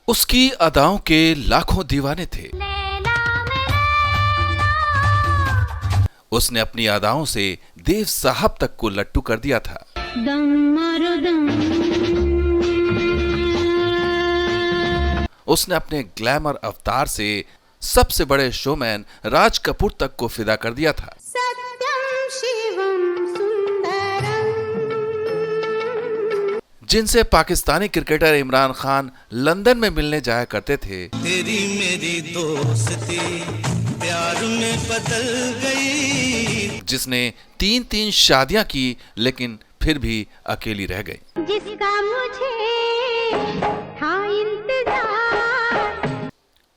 उसकी अदाओं के लाखों दीवाने थे। उसने अपनी अदाओं से देव साहब तक को लट्टू कर दिया था। उसने अपने ग्लैमर अवतार से सबसे बड़े शोमैन राज कपूर तक को फिदा कर दिया था। सत्यम शिवम सुंदरम, जिनसे पाकिस्तानी क्रिकेटर इमरान खान लंदन में मिलने जाया करते थे। तेरी मेरी दोस्ती प्यार में बदल गई। जिसने 3-3 शादियां की लेकिन फिर भी अकेली रह गई। जिसका मुझे था इंतजार,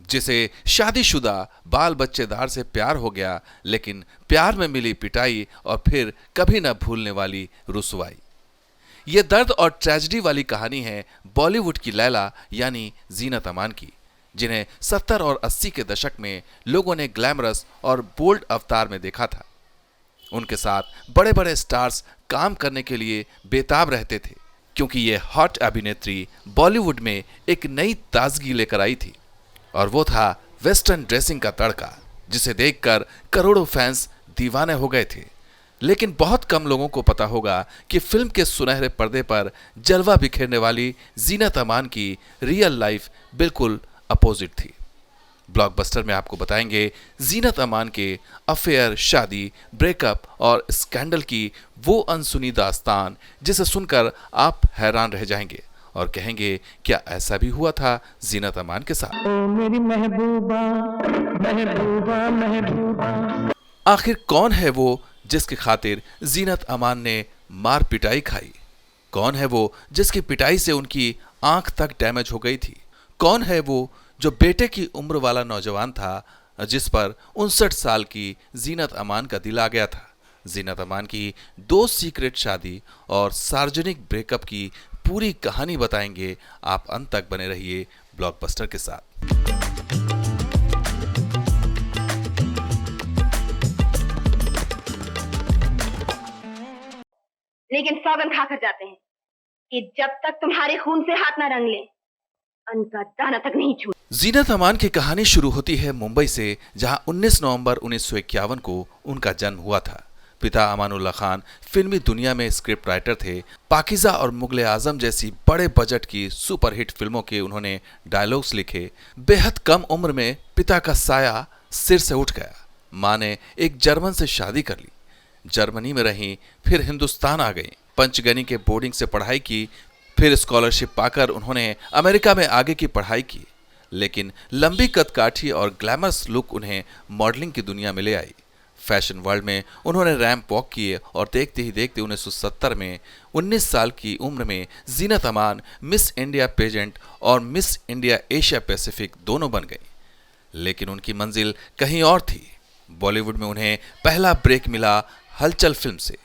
जिसे शादीशुदा बाल बच्चेदार से प्यार हो गया लेकिन प्यार में मिली पिटाई और फिर कभी न भूलने वाली रुसवाई। ये दर्द और ट्रेजेडी वाली कहानी है बॉलीवुड की लैला यानी जीनत अमान की, जिन्हें 70 और 80 के दशक में लोगों ने ग्लैमरस और बोल्ड अवतार में देखा था। उनके साथ बड़े बड़े स्टार्स काम करने के लिए बेताब रहते थे, क्योंकि ये हॉट अभिनेत्री बॉलीवुड में एक नई ताजगी लेकर आई थी, और वो था वेस्टर्न ड्रेसिंग का तड़का, जिसे देखकर करोड़ों फैंस दीवाने हो गए थे। लेकिन बहुत कम लोगों को पता होगा कि फिल्म के सुनहरे पर्दे पर जलवा बिखेरने वाली जीनत अमान की रियल लाइफ बिल्कुल अपोजिट थी। ब्लॉकबस्टर में आपको बताएंगे जीनत अमान के अफेयर, शादी, ब्रेकअप और स्कैंडल की वो अनसुनी दास्तान जिसे सुनकर आप हैरान रह जाएंगे और कहेंगे क्या ऐसा भी हुआ था जीनत अमान के साथ। ओ मेरी महबूबा महबूबा महबूबा। आखिर कौन है वो जिसकी खातिर जीनत अमान ने मार पिटाई खाई? कौन है वो जिसकी पिटाई से उनकी आंख तक डैमेज हो गई थी? कौन है वो जो बेटे की उम्र वाला नौजवान था जिस पर 59 साल की जीनत अमान का दिल आ गया था? जीनत अमान की 2 सीक्रेट शादी और सार्वजनिक ब्रेकअप की पूरी कहानी बताएंगे। आप अंत तक बने रहिए ब्लॉकबस्टर के साथ। लेकिन सौगंध खाकर जाते हैं कि जब तक तुम्हारे खून से हाथ न रंग ले, अन्न का दाना तक नहीं छू। जीनत अमान की कहानी शुरू होती है मुंबई से, जहां 19 नवंबर 1951 को उनका जन्म हुआ था। पिता अमानुल्लाह खान फिल्मी दुनिया में स्क्रिप्ट राइटर थे। पाकीज़ा और मुगले आजम जैसी बड़े बजट की सुपरहिट फिल्मों के उन्होंने डायलॉग्स लिखे। बेहद कम उम्र में पिता का साया सिर से उठ गया। मां ने एक जर्मन से शादी कर ली, जर्मनी में रहीं, फिर हिंदुस्तान आ गई। पंचगनी के बोर्डिंग से पढ़ाई की, फिर स्कॉलरशिप पाकर उन्होंने अमेरिका में आगे की पढ़ाई की। लेकिन लंबी कदकाठी और ग्लैमरस लुक उन्हें मॉडलिंग की दुनिया में ले आई। फैशन वर्ल्ड में उन्होंने रैंप वॉक किए और देखते ही देखते 1970 में 19 साल की उम्र में Zeenat Aman miss India pageant और मिस इंडिया एशिया पैसिफिक दोनों बन गई। लेकिन उनकी मंजिल कहीं और थी। बॉलीवुड में उन्हें पहला ब्रेक मिला हलचल फिल्म से,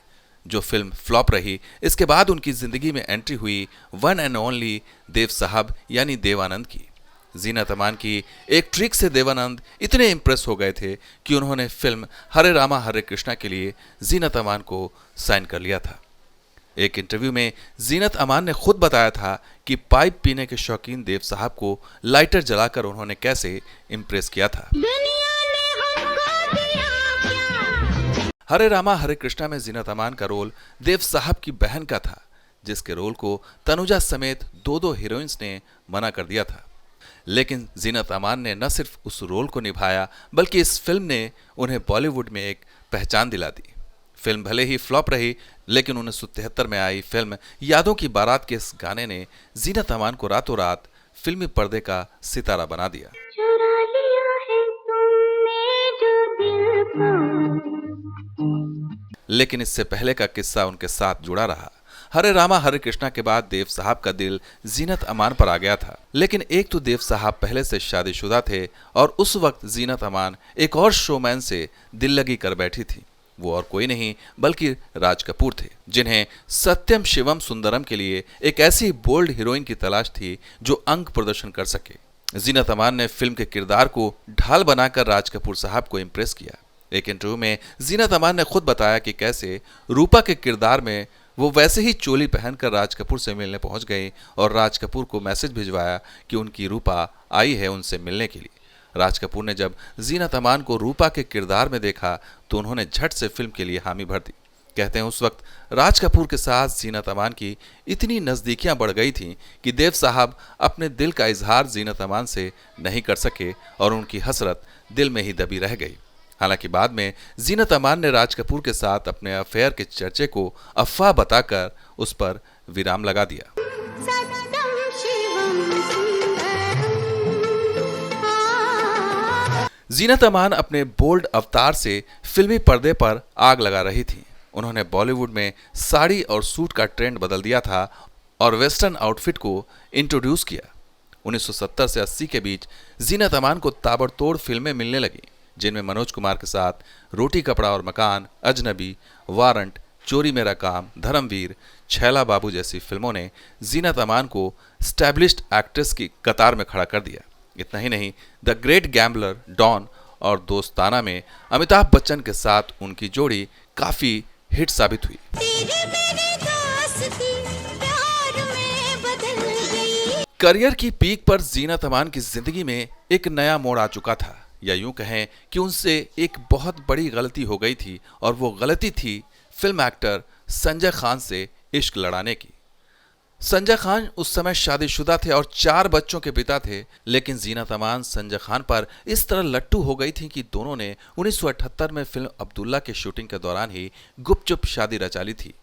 जो फिल्म फ्लॉप रही। इसके बाद उनकी जिंदगी में एंट्री हुई वन एंड ओनली देव साहब यानी देवानंद की। जीनत अमान की एक ट्रिक से देवानंद इतने इंप्रेस हो गए थे कि उन्होंने फिल्म हरे रामा हरे कृष्णा के लिए जीनत अमान को साइन कर लिया था। एक इंटरव्यू में जीनत अमान ने खुद बताया था कि पाइप पीने के शौकीन देव साहब को लाइटर जलाकर उन्होंने कैसे इंप्रेस किया था। हरे रामा हरे कृष्णा में जीनत अमान का रोल देव साहब की बहन का था, जिसके रोल को तनुजा समेत 2 हीरोइंस ने मना कर दिया था। लेकिन जीनत अमान ने न सिर्फ उस रोल को निभाया, बल्कि इस फिल्म ने उन्हें बॉलीवुड में एक पहचान दिला दी। फिल्म भले ही फ्लॉप रही, लेकिन 1973 में आई फिल्म यादों की बारात के इस गाने ने जीनत अमान को रातों रात फिल्मी पर्दे का सितारा बना दिया। चुरा लिया है तुमने जो दिल को। लेकिन इससे पहले का किस्सा उनके साथ जुड़ा रहा। हरे रामा हरे कृष्णा के बाद देव साहब का दिल जीनत अमान पर आ गया था। लेकिन एक तो देव साहब पहले से शादीशुदा थे और उस वक्त जीनत अमान एक और शोमैन से दिल लगी कर बैठी थी। वो और कोई नहीं बल्कि राज कपूर थे, जिन्हें सत्यम शिवम सुंदरम के लिए एक ऐसी बोल्ड हीरोइन की तलाश थी जो अंग प्रदर्शन कर सके। जीनत अमान ने फिल्म के किरदार को ढाल बनाकर राज कपूर साहब को इम्प्रेस किया। एक इंटरव्यू में जीनत अमान ने खुद बताया कि कैसे रूपा के किरदार में वो वैसे ही चोली पहनकर राज कपूर से मिलने पहुंच गए और राज कपूर को मैसेज भिजवाया कि उनकी रूपा आई है उनसे मिलने के लिए। राज कपूर ने जब जीनत अमान को रूपा के किरदार में देखा तो उन्होंने झट से फिल्म के लिए हामी भर दी। कहते हैं उस वक्त राज कपूर के साथ जीनत अमान की इतनी नज़दीकियां बढ़ गई थीं कि देव साहब अपने दिल का इजहार जीनत अमान से नहीं कर सके और उनकी हसरत दिल में ही दबी रह गई। हालांकि बाद में जीनत अमान ने राज कपूर के साथ अपने अफेयर के चर्चे को अफवाह बताकर उस पर विराम लगा दिया। सत्यम शिवम सुंदरम। जीनत अमान अपने बोल्ड अवतार से फिल्मी पर्दे पर आग लगा रही थी। उन्होंने बॉलीवुड में साड़ी और सूट का ट्रेंड बदल दिया था और वेस्टर्न आउटफिट को इंट्रोड्यूस किया। 1970 से 80 के बीच जीनत अमान को ताबड़तोड़ फिल्में मिलने लगी, जिनमें मनोज कुमार के साथ रोटी कपड़ा और मकान, अजनबी, वारंट, चोरी मेरा काम, धर्मवीर, छैला बाबू जैसी फिल्मों ने जीनत अमान को स्टैब्लिश्ड एक्ट्रेस की कतार में खड़ा कर दिया। इतना ही नहीं, द ग्रेट गैम्बलर, डॉन और दोस्ताना में अमिताभ बच्चन के साथ उनकी जोड़ी काफी हिट साबित हुई। तेरी मेरी दोस्ती प्यार में बदल गई। करियर की पीक पर जीनत अमान की जिंदगी में एक नया मोड़ आ चुका था, या यूं कहें कि उनसे एक बहुत बड़ी गलती हो गई थी और वो गलती थी फिल्म एक्टर संजय खान से इश्क लड़ाने की। संजय खान उस समय शादीशुदा थे और 4 बच्चों के पिता थे, लेकिन जीनत अमान संजय खान पर इस तरह लट्टू हो गई थी कि दोनों ने 1978 में फिल्म अब्दुल्ला के शूटिंग के दौरान ही गुपचुप शादी रचा ली थी।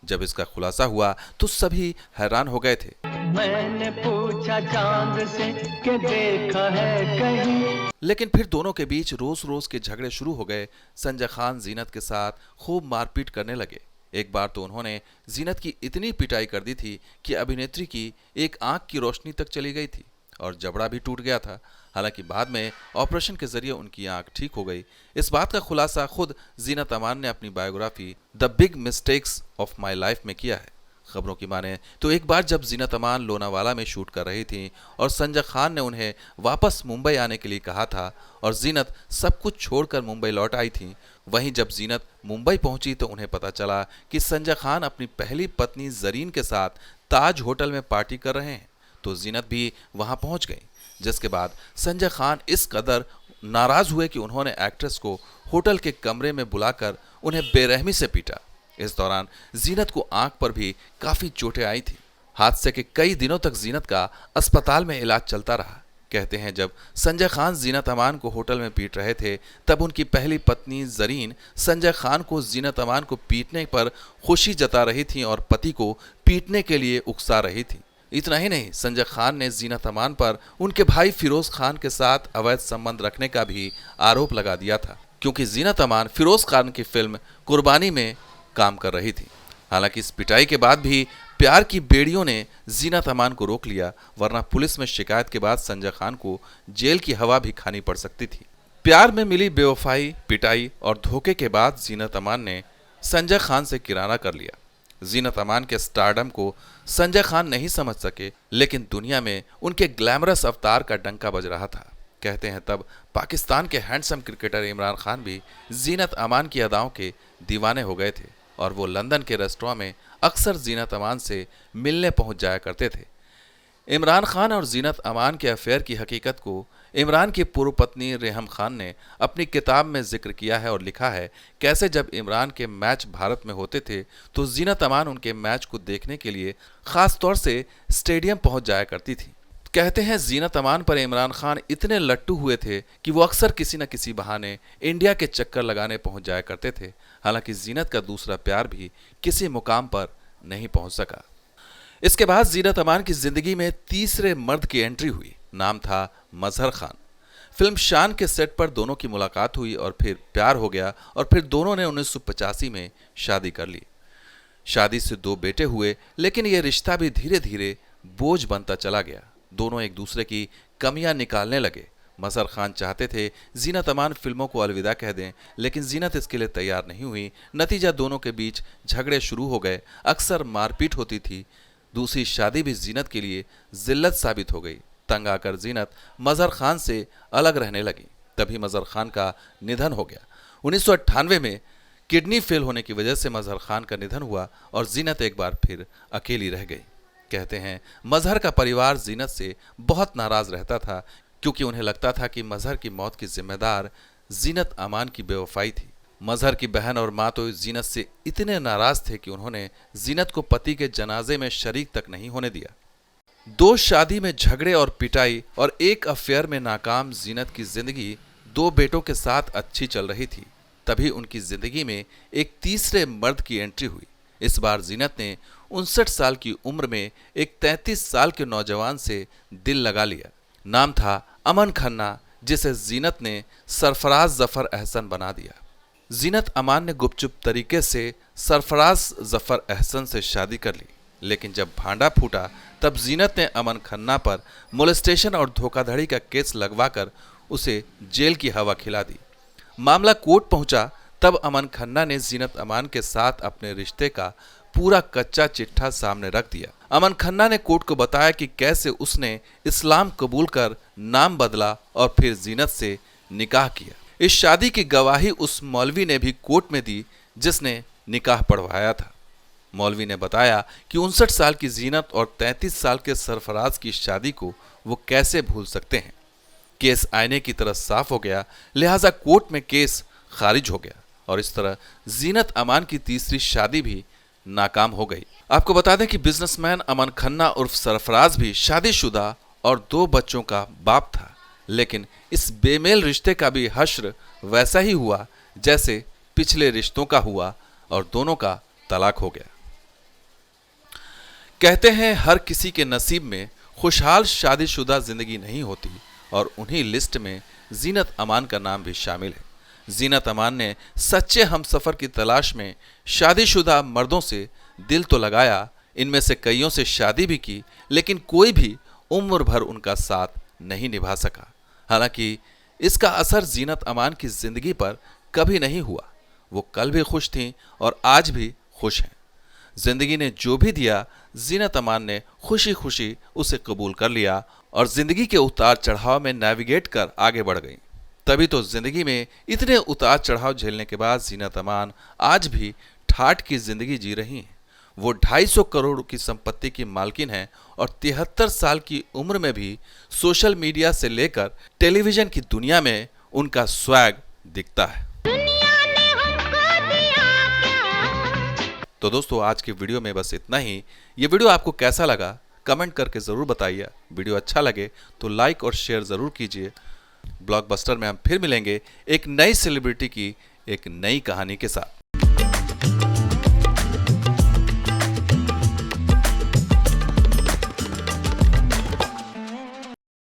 जब इसका खुलासा हुआ तो सभी हैरान हो गए थे। मैंने पूछा चांद से कि देखा है कहीं। लेकिन फिर दोनों के बीच रोज रोज के झगड़े शुरू हो गए। संजय खान जीनत के साथ खूब मारपीट करने लगे। एक बार तो उन्होंने जीनत की इतनी पिटाई कर दी थी कि अभिनेत्री की एक आंख की रोशनी तक चली गई थी और जबड़ा भी टूट गया था। हालांकि बाद में ऑपरेशन के जरिए उनकी आंख ठीक हो गई। इस बात का खुलासा खुद जीनत अमान ने अपनी biography the big mistakes of my life में किया है। खबरों की माने तो एक बार जब जीनत अमान लोनावाला में शूट कर रही थी और संजय खान ने उन्हें वापस मुंबई आने के लिए कहा था और जीनत सब कुछ छोड़कर मुंबई लौट आई थी, वहीं जब जीनत मुंबई पहुंची तो उन्हें पता चला कि संजय खान अपनी पहली पत्नी जरीन के साथ ताज होटल में पार्टी कर रहे हैं, तो जीनत भी वहां पहुंच गई। जिसके बाद संजय खान इस कदर नाराज हुए कि उन्होंने एक्ट्रेस को होटल के कमरे में बुलाकर उन्हें बेरहमी से पीटा। इस दौरान जीनत को आंख पर भी काफी चोटें आई थी। हादसे के कई दिनों तक जीनत का अस्पताल में इलाज चलता रहा। कहते हैं जब संजय खान जीनत अमान को होटल में पीट रहे थे तब उनकी पहली पत्नी जरीन संजय खान को जीनत अमान को पीटने पर खुशी जता रही थी और पति को पीटने के लिए उकसा रही थी। इतना ही नहीं, संजय खान ने जीनत अमान पर उनके भाई फिरोज खान के साथ अवैध संबंध रखने का भी आरोप लगा दिया था, क्योंकि जीनत अमान फिरोज खान की फिल्म कुर्बानी में काम कर रही थी। हालांकि इस पिटाई के बाद भी प्यार की बेड़ियों ने जीनत अमान को रोक लिया, वरना पुलिस में शिकायत के बाद संजय खान को जेल की हवा भी खानी पड़ सकती थी। प्यार में मिली बेवफाई, पिटाई और धोखे के बाद जीनत अमान ने संजय खान से किराना कर लिया। जीनत अमान के स्टारडम को संजय खान नहीं समझ सके, लेकिन दुनिया में उनके ग्लैमरस अवतार का डंका बज रहा था। कहते हैं तब पाकिस्तान के हैंडसम क्रिकेटर इमरान खान भी जीनत अमान की अदाओं के दीवाने हो गए थे और वो लंदन के रेस्टोरेंट में अक्सर जीनत अमान से मिलने पहुंच जाया करते थे। इमरान खान और जीनत अमान के अफेयर की हकीकत को इमरान की पूर्व पत्नी रेहम खान ने अपनी किताब में जिक्र किया है और लिखा है कैसे जब इमरान के मैच भारत में होते थे तो जीनत अमान उनके मैच को देखने के लिए खास तौर से स्टेडियम पहुंच जाया करती थी। कहते हैं जीनत अमान पर इमरान खान इतने लट्टू हुए थे कि वो अक्सर किसी न किसी बहाने इंडिया के चक्कर लगाने पहुंच जाया करते थे। हालांकि जीनत का दूसरा प्यार भी किसी मुकाम पर नहीं पहुंच सका। इसके बाद जीनत अमान की जिंदगी में तीसरे मर्द की एंट्री हुई। नाम था मजहर खान। फिल्म शान के सेट पर दोनों की मुलाकात हुई और फिर प्यार हो गया और फिर दोनों ने 1985 में शादी कर ली। शादी से 2 बेटे हुए, लेकिन यह रिश्ता भी धीरे धीरे बोझ बनता चला गया। दोनों एक दूसरे की कमियां निकालने लगे। मजहर खान चाहते थे जीनत अमान फिल्मों को अलविदा कह दें, लेकिन जीनत इसके लिए तैयार नहीं हुई। नतीजा दोनों के बीच झगड़े शुरू हो गए, अक्सर मारपीट होती थी। दूसरी शादी भी जीनत के लिए जिल्लत साबित हो गई। तंग आकर जीनत मजहर खान से अलग रहने लगी। तभी मजहर खान का निधन हो गया। 1998 में किडनी फेल होने की वजह से मजहर खान का निधन हुआ और जीनत एक बार फिर अकेली रह गई। कहते हैं मजहर का परिवार जीनत से बहुत नाराज रहता था, क्योंकि उन्हें लगता था कि मजहर की मौत की जिम्मेदार जीनत अमान की बेवफाई थी। मजहर की बहन और माँ तो जीनत से इतने नाराज थे कि उन्होंने जीनत को पति के जनाजे में शरीक तक नहीं होने दिया। 2 शादी में झगड़े और पिटाई और एक अफेयर में नाकाम जीनत की जिंदगी 2 बेटों के साथ अच्छी चल रही थी। तभी उनकी जिंदगी में एक तीसरे मर्द की एंट्री हुई। इस बार जीनत ने 59 साल की उम्र में एक 33 साल के नौजवान से दिल लगा लिया। नाम था अमन खन्ना, जिसे जीनत ने सरफराज जफर अहसन बना दिया। जीनत अमान ने गुपचुप तरीके से सरफराज जफर अहसन से शादी कर ली, लेकिन जब भांडा फूटा तब जीनत ने अमन खन्ना पर मोलेस्टेशन और धोखाधड़ी का केस लगवाकर उसे जेल की हवा खिला दी। मामला कोर्ट पहुंचा तब अमन खन्ना ने जीनत अमान के साथ अपने रिश्ते का पूरा कच्चा चिट्ठा सामने रख दिया। अमन खन्ना ने कोर्ट को बताया कि कैसे उसने इस्लाम कबूल कर नाम बदला और फिर जीनत से निकाह किया। इस शादी की गवाही उस मौलवी ने भी कोर्ट में दी जिसने निकाह पढ़वाया था। मौलवी ने बताया कि 59 साल की जीनत और 33 साल के सरफराज की शादी को वो कैसे भूल सकते हैं। केस आईने की तरह साफ हो गया, लिहाजा कोर्ट में केस खारिज हो गया और इस तरह जीनत अमान की तीसरी शादी भी नाकाम हो गई। आपको बता दें कि बिजनेसमैन अमन खन्ना उर्फ सरफराज भी शादीशुदा और 2 बच्चों का बाप था, लेकिन इस बेमेल रिश्ते का भी हश्र वैसा ही हुआ जैसे पिछले रिश्तों का हुआ और दोनों का तलाक हो गया। कहते हैं हर किसी के नसीब में खुशहाल शादीशुदा जिंदगी नहीं होती और उन्हीं लिस्ट में जीनत अमान का नाम भी शामिल है। जीनत अमान ने सच्चे हमसफर की तलाश में शादीशुदा मर्दों से दिल तो लगाया, इनमें से कईयों से शादी भी की, लेकिन कोई भी उम्र भर उनका साथ नहीं निभा सका। हालांकि इसका असर जीनत अमान की जिंदगी पर कभी नहीं हुआ। वो कल भी खुश थीं और आज भी खुश हैं। जिंदगी ने जो भी दिया जीनत अमान ने खुशी खुशी उसे कबूल कर लिया और जिंदगी के उतार चढ़ाव में नेविगेट कर आगे बढ़ गई। तभी तो जिंदगी में इतने उतार चढ़ाव झेलने के बाद जीनत अमान आज भी ठाठ की जिंदगी जी रही हैं। वो 250 करोड़ की संपत्ति की मालकिन हैं और 73 साल की उम्र में भी सोशल मीडिया से लेकर टेलीविजन की दुनिया में उनका स्वैग दिखता है। तो दोस्तों आज की वीडियो में बस इतना ही। ये वीडियो आपको कैसा लगा कमेंट करके ज़रूर बताइए। वीडियो अच्छा लगे तो लाइक और शेयर ज़रूर कीजिए। ब्लॉकबस्टर में हम फिर मिलेंगे एक नई सेलिब्रिटी की एक नई कहानी के साथ।